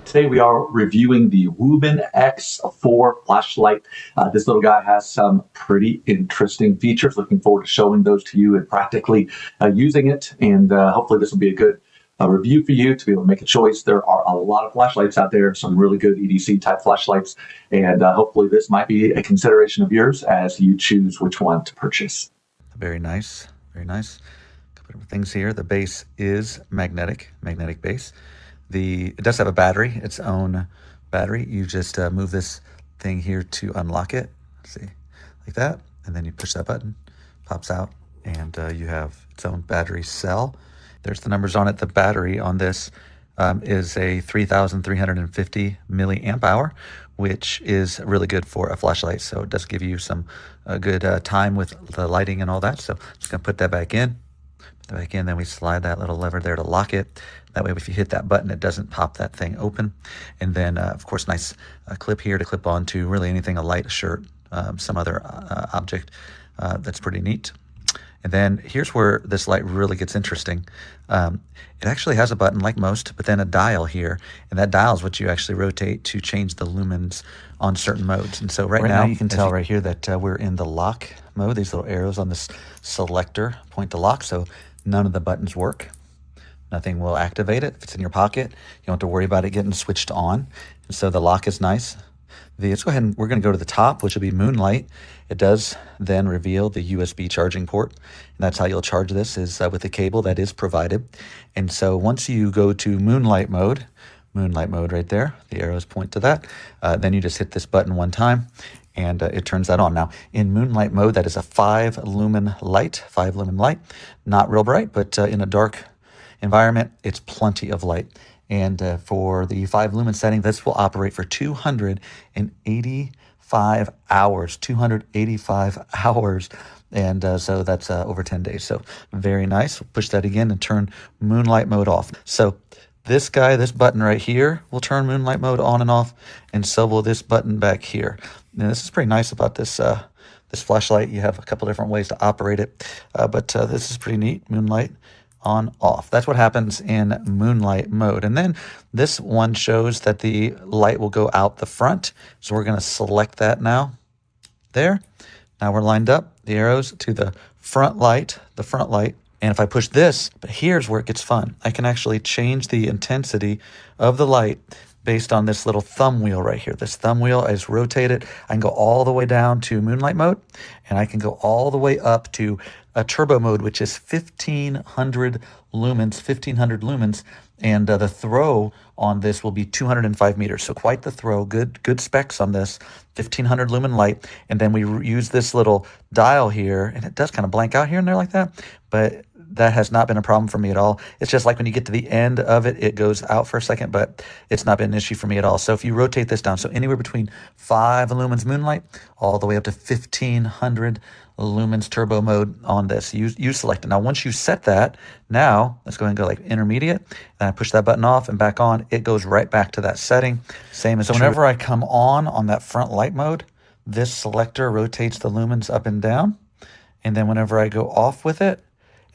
Today we are reviewing the Wuben X4 flashlight. This little guy has some pretty interesting features. Looking forward to showing those to you and practically using it. And hopefully this will be a good review for you to be able to make a choice. There are a lot of flashlights out there, some really good EDC type flashlights. And hopefully this might be a consideration of yours as you choose which one to purchase. Very nice, very nice. A couple of things here. The base is magnetic base. It does have a battery, its own battery. You just move this thing here to unlock it. Let's see, like that, and then you push that button, pops out, and you have its own battery cell. There's the numbers on it. The battery on this is a 3,350 milliamp hour, which is really good for a flashlight. So it does give you some good time with the lighting and all that. So just gonna put that back in. Then we slide that little lever there to lock it. That way, if you hit that button, it doesn't pop that thing open. And then, of course, nice clip here to clip onto really anything, a light, a shirt, some other object. That's pretty neat. And then here's where this light really gets interesting. It actually has a button like most, but then a dial here. And that dial is what you actually rotate to change the lumens on certain modes. And so right now you can tell right here that we're in the lock mode. These little arrows on this selector point to lock. So none of the buttons work. Nothing will activate it. If it's in your pocket, you don't have to worry about it getting switched on. And so the lock is nice. Let's go ahead and we're going to go to the top, which will be Moonlight. It does then reveal the USB charging port. And that's how you'll charge this, is with the cable that is provided. And so once you go to Moonlight mode right there, the arrows point to that, then you just hit this button one time and it turns that on. Now in Moonlight mode, that is a 5 lumen light, not real bright, but in a dark environment, it's plenty of light. And for the 5 lumen setting, this will operate for 285 hours. And so that's over 10 days. So very nice. We'll push that again and turn Moonlight mode off. So this button right here will turn Moonlight mode on and off, and so will this button back here. Now this is pretty nice about this this flashlight. You have a couple different ways to operate it, but this is pretty neat. Moonlight on, off. That's what happens in Moonlight mode. And then this one shows that the light will go out the front. So we're going to select that now. There. Now we're lined up, the arrows to the front light. And if I push this, but here's where it gets fun. I can actually change the intensity of the light based on this little thumb wheel right here. This thumb wheel, I just rotate it. I can go all the way down to Moonlight mode, and I can go all the way up to a turbo mode, which is 1500 lumens. And the throw on this will be 205 meters. So quite the throw, good specs on this 1500 lumen light. And then we use this little dial here, and it does kind of blank out here and there like that, but that has not been a problem for me at all. It's just like when you get to the end of it, it goes out for a second, but it's not been an issue for me at all. So if you rotate this down, so anywhere between 5 lumens Moonlight all the way up to 1500 lumens turbo mode on this, you select it. Now once you set that, now let's go ahead and go like intermediate, and I push that button off and back on, it goes right back to that setting. Same as so whenever I come on that front light mode, this selector rotates the lumens up and down, and then whenever I go off with it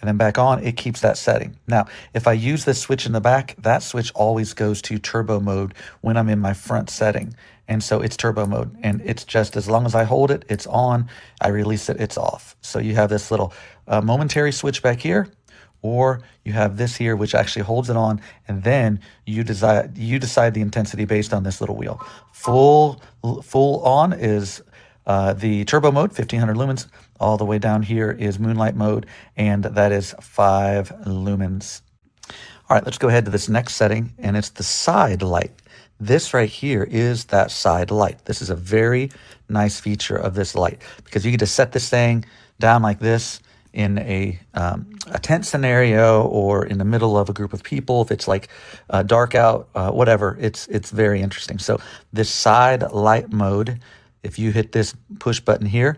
and then back on, it keeps that setting. Now, if I use this switch in the back, that switch always goes to turbo mode when I'm in my front setting. And so it's turbo mode, and it's just as long as I hold it, it's on. I release it, it's off. So you have this little momentary switch back here, or you have this here, which actually holds it on, and then you decide the intensity based on this little wheel. Full on is the turbo mode, 1500 lumens. All the way down here is Moonlight mode, and that is 5 lumens. All right, let's go ahead to this next setting, and it's the side light. This right here is that side light. This is a very nice feature of this light, because you get to set this thing down like this in a tent scenario, or in the middle of a group of people. If it's like dark out, whatever, it's very interesting. So this side light mode, if you hit this push button here,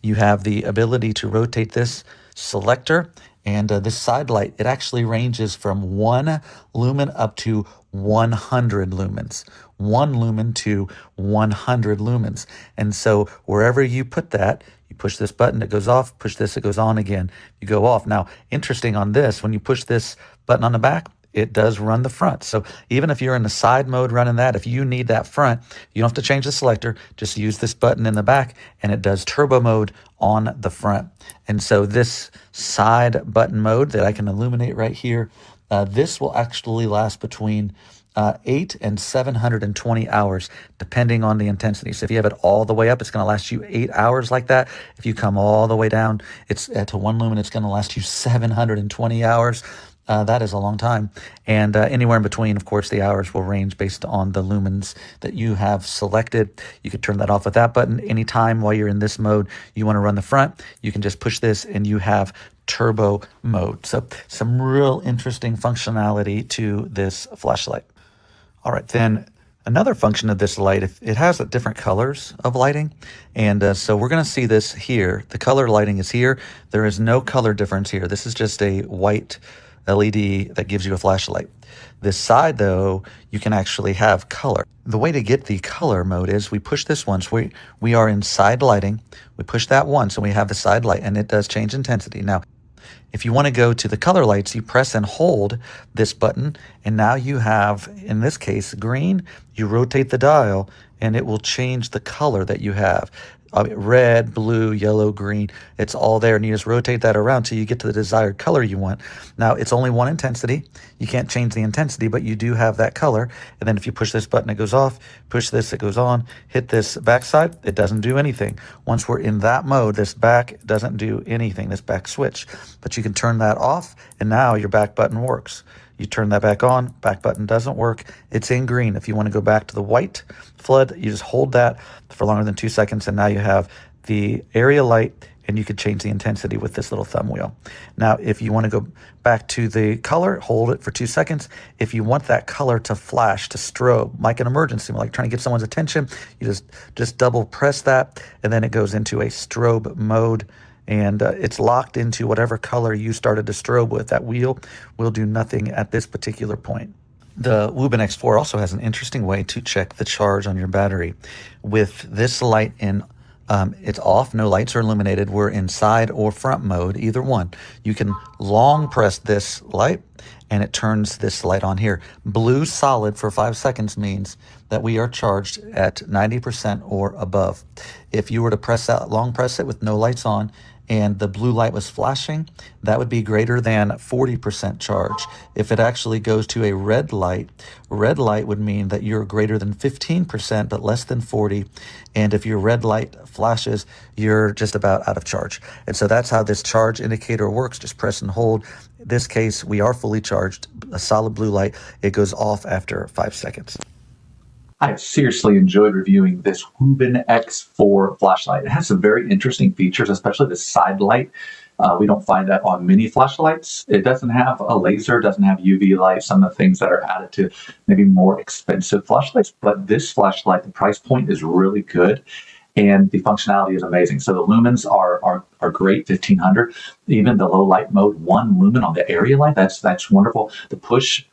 you have the ability to rotate this selector, and this side light, it actually ranges from 1 lumen up to 100 lumens. 1 lumen to 100 lumens. And so wherever you put that, you push this button, it goes off, push this, it goes on again, you go off. Now, interesting on this, when you push this button on the back, it does run the front. So even if you're in the side mode running that, if you need that front, you don't have to change the selector. Just use this button in the back and it does turbo mode on the front. And so this side button mode that I can illuminate right here, this will actually last between 8 and 720 hours, depending on the intensity. So if you have it all the way up, it's going to last you 8 hours like that. If you come all the way down, it's to 1 lumen, it's going to last you 720 hours. That is a long time. And anywhere in between, of course, the hours will range based on the lumens that you have selected. You could turn that off with that button. Anytime while you're in this mode, you want to run the front, you can just push this and you have turbo mode. So some real interesting functionality to this flashlight. All right, then another function of this light, it has different colors of lighting. And so we're going to see this here. The color lighting is here. There is no color difference here. This is just a white LED that gives you a flashlight. This side, though, you can actually have color. The way to get the color mode is we push this once. We are in side lighting. We push that once and we have the side light, and it does change intensity. Now, if you want to go to the color lights, you press and hold this button, and now you have, in this case, green. You rotate the dial, and it will change the color that you have. Red, blue, yellow, green, it's all there, and you just rotate that around till you get to the desired color you want. Now, it's only one intensity. You can't change the intensity, but you do have that color. And then if you push this button, it goes off. Push this, it goes on. Hit this back side, it doesn't do anything. Once we're in that mode, this back doesn't do anything, this back switch. But you can turn that off, and now your back button works. You turn that back on, back button doesn't work. It's in green. If you want to go back to the white flood, you just hold that for longer than 2 seconds, and now you have the area light, and you can change the intensity with this little thumb wheel. Now, if you want to go back to the color, hold it for 2 seconds. If you want that color to flash, to strobe, like an emergency, like trying to get someone's attention, you just double press that, and then it goes into a strobe mode. And it's locked into whatever color you started to strobe with. That wheel will do nothing at this particular point. The Wuben X4 also has an interesting way to check the charge on your battery. With this light in, it's off, no lights are illuminated. We're in side or front mode, either one. You can long press this light and it turns this light on here. Blue solid for 5 seconds means that we are charged at 90% or above. If you were to press that, long press it with no lights on, and the blue light was flashing, that would be greater than 40% charge. If it actually goes to a red light would mean that you're greater than 15% but less than 40. And if your red light flashes, you're just about out of charge. And so that's how this charge indicator works. Just press and hold. In this case, we are fully charged, a solid blue light. It goes off after 5 seconds. I have seriously enjoyed reviewing this Wuben X4 flashlight. It has some very interesting features, especially the side light. We don't find that on many flashlights. It doesn't have a laser, doesn't have UV light, some of the things that are added to maybe more expensive flashlights. But this flashlight, the price point is really good, and the functionality is amazing. So the lumens are great, 1500. Even the low light mode, 1 lumen on the area light, that's wonderful. The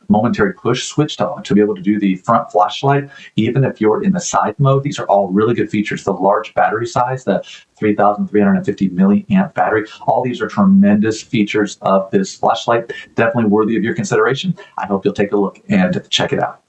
momentary push switch to be able to do the front flashlight, even if you're in the side mode, these are all really good features. The large battery size, the 3,350 milliamp battery, all these are tremendous features of this flashlight. Definitely worthy of your consideration. I hope you'll take a look and check it out.